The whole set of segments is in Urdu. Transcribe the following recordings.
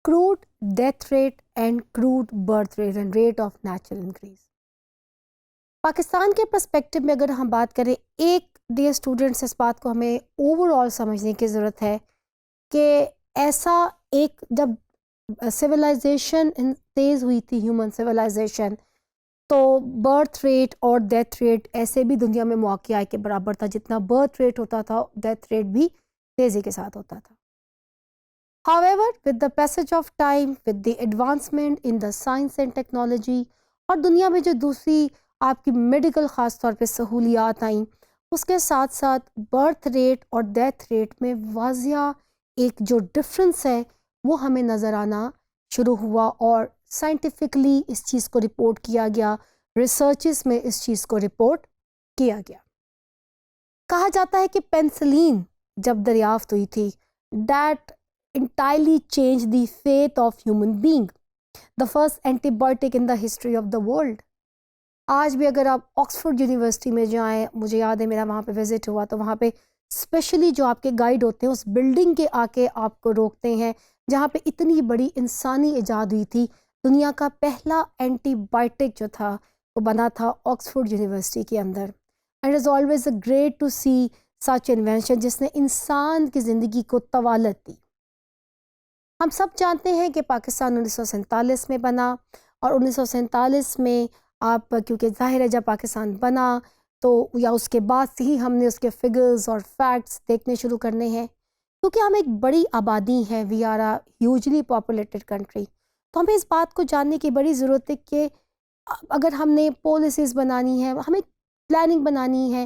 crude death rate and crude birth rate and rate of natural increase. Pakistan کے پرسپیکٹو میں اگر ہم بات کریں، ایک ڈیئر اسٹوڈنٹس اس بات کو ہمیں اوور آل سمجھنے کی ضرورت ہے کہ ایسا ایک جب سویلائزیشن تیز ہوئی تھی، ہیومن سویلائزیشن، تو برتھ ریٹ اور ڈیتھ ریٹ ایسے بھی دنیا میں مواقع کے برابر تھا، جتنا برتھ ریٹ ہوتا تھا ڈیتھ ریٹ بھی تیزی کے ساتھ ہوتا تھا. However, with the passage of time, with the advancement in the science and technology اور دنیا میں جو دوسری آپ کی میڈیکل خاص طور پہ سہولیات آئیں، اس کے ساتھ ساتھ برتھ ریٹ اور ڈیتھ ریٹ میں واضح ایک جو ڈفرنس ہے وہ ہمیں نظر آنا شروع ہوا، اور سائنٹیفکلی اس چیز کو رپورٹ کیا گیا، ریسرچز میں اس چیز کو رپورٹ کیا گیا. کہا جاتا ہے کہ پینسلین جب دریافت ہوئی تھی، that entirely changed the fate of human being, the first antibiotic in the history of the world. آج بھی اگر آپ آکسفورڈ یونیورسٹی میں جائیں، مجھے یاد ہے میرا وہاں پہ وزٹ ہوا، تو وہاں پہ اسپیشلی جو آپ کے گائیڈ ہوتے ہیں اس بلڈنگ کے آ کے آپ کو روکتے ہیں جہاں پہ اتنی بڑی انسانی ایجاد ہوئی تھی. دنیا کا پہلا اینٹی بائیوٹک جو تھا وہ بنا تھا آکسفورڈ یونیورسٹی کے اندر. It is always a great to see such invention جس نے انسان کی زندگی کو طوالت دی. ہم سب جانتے ہیں کہ پاکستان 1947 میں بنا، اور 1947 میں آپ کیونکہ ظاہر ہے جب پاکستان بنا تو یا اس کے بعد سے ہی ہم نے اس کے فگرز اور فیکٹس دیکھنے شروع کرنے ہیں، کیونکہ ہم ایک بڑی آبادی ہیں، we are a hugely populated country. تو ہمیں اس بات کو جاننے کی بڑی ضرورت ہے کہ اگر ہم نے پالیسیز بنانی ہے، ہمیں پلاننگ بنانی ہے،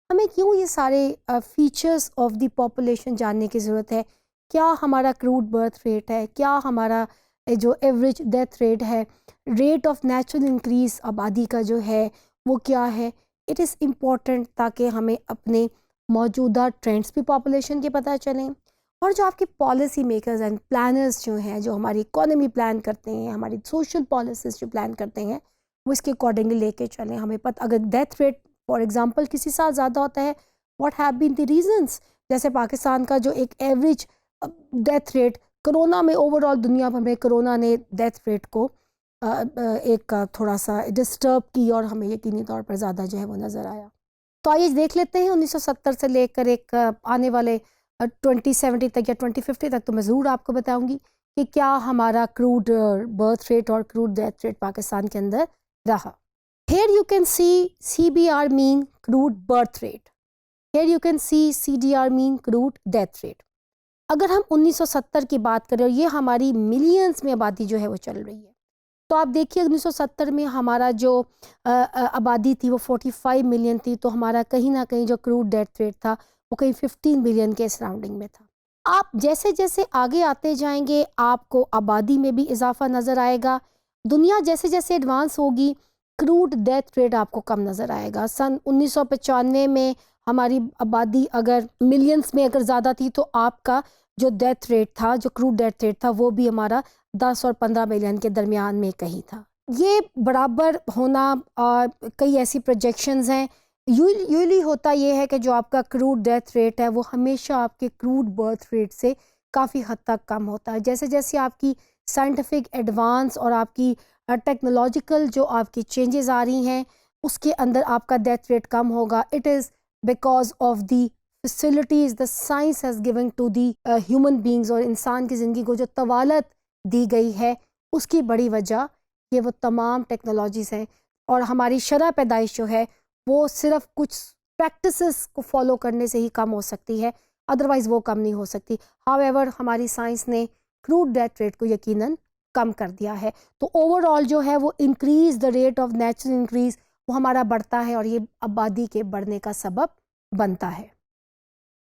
ہمیں کیوں یہ سارے فیچرز آف دی پاپولیشن جاننے کی ضرورت ہے. کیا ہمارا کروڈ برتھ ریٹ ہے، کیا ہمارا جو ایوریج ڈیتھ ریٹ ہے، ریٹ آف نیچرل انکریز آبادی کا جو ہے وہ کیا ہے. اٹ از امپورٹنٹ تاکہ ہمیں اپنے موجودہ ٹرینڈس بھی پاپولیشن کے پتہ چلیں، اور جو آپ کے پالیسی میکرز اینڈ پلانرز جو ہیں، جو ہماری اکانومی پلان کرتے ہیں، ہماری سوشل پالیسیز جو پلان کرتے ہیں، وہ اس کے اکارڈنگلی لے کے چلیں. ہمیں پتہ اگر ڈیتھ ریٹ فار ایگزامپل کسی سال زیادہ ہوتا ہے، what have been the reasons. جیسے پاکستان کا جو ایک ایوریج ڈیتھ ریٹ کرونا میں اوور آل دنیا بھر میں کرونا نے ڈیتھ ریٹ کو ایک تھوڑا سا ڈسٹرب کی، اور ہمیں یقینی طور پر زیادہ جو ہے وہ نظر آیا. تو آئیے دیکھ لیتے ہیں 1970 سے لے کر ایک آنے والے 2070 تک یا 2050 تک، تو میں ضرور آپ کو بتاؤں گی کہ کیا ہمارا کروڈ برتھ ریٹ اور کروڈ ڈیتھ ریٹ پاکستان کے اندر رہا. Here you can see CBR mean crude birth rate. Here you can see CDR mean crude death rate. اگر ہم 1970 کی بات کریں اور یہ ہماری ملینز میں آبادی جو ہے وہ چل رہی ہے، تو آپ دیکھیے 1970 میں ہمارا جو آبادی تھی وہ 45 ملین تھی، تو ہمارا کہیں نہ کہیں جو کروڈ ڈیتھ ریٹ تھا وہ کہیں 15 ملین کے سراؤنڈنگ میں تھا. آپ جیسے جیسے آگے آتے جائیں گے آپ کو آبادی میں بھی اضافہ نظر آئے گا. دنیا جیسے جیسے ایڈوانس ہوگی کروڈ ڈیتھ ریٹ آپ کو کم نظر آئے گا. سن 1995 میں ہماری آبادی اگر ملینز میں اگر زیادہ تھی تو آپ کا جو ڈیتھ ریٹ تھا، جو کروڈ ڈیتھ ریٹ تھا، وہ بھی ہمارا 10 اور 15 ملین کے درمیان میں کہیں تھا. یہ برابر ہونا کئی ایسی پروجیکشنز ہیں. یولی ہوتا یہ ہے کہ جو آپ کا کروڈ ڈیتھ ریٹ ہے وہ ہمیشہ آپ کے کروڈ برتھ ریٹ سے کافی حد تک کم ہوتا ہے. جیسے جیسے آپ کی سائنٹیفک ایڈوانس اور آپ کی ٹیکنالوجیکل جو آپ کی چینجز آ رہی ہیں اس کے اندر آپ کا ڈیتھ ریٹ کم ہوگا. It is because of the facilities the science has given to the human beings، اور انسان کی زندگی کو جو طوالت دی گئی ہے اس کی بڑی وجہ یہ وہ تمام ٹیکنالوجیز ہیں. اور ہماری شرح پیدائش جو ہے وہ صرف کچھ پریکٹسز کو فالو کرنے سے ہی کم ہو سکتی ہے، ادروائز وہ کم نہیں ہو سکتی. however ہماری سائنس نے کروڈ ڈیتھ ریٹ کو یقیناً کم کر دیا ہے. تو اوور آل جو ہے وہ increase the rate of natural increase وہ ہمارا بڑھتا ہے، اور یہ آبادی کے بڑھنے کا سبب بنتا ہے.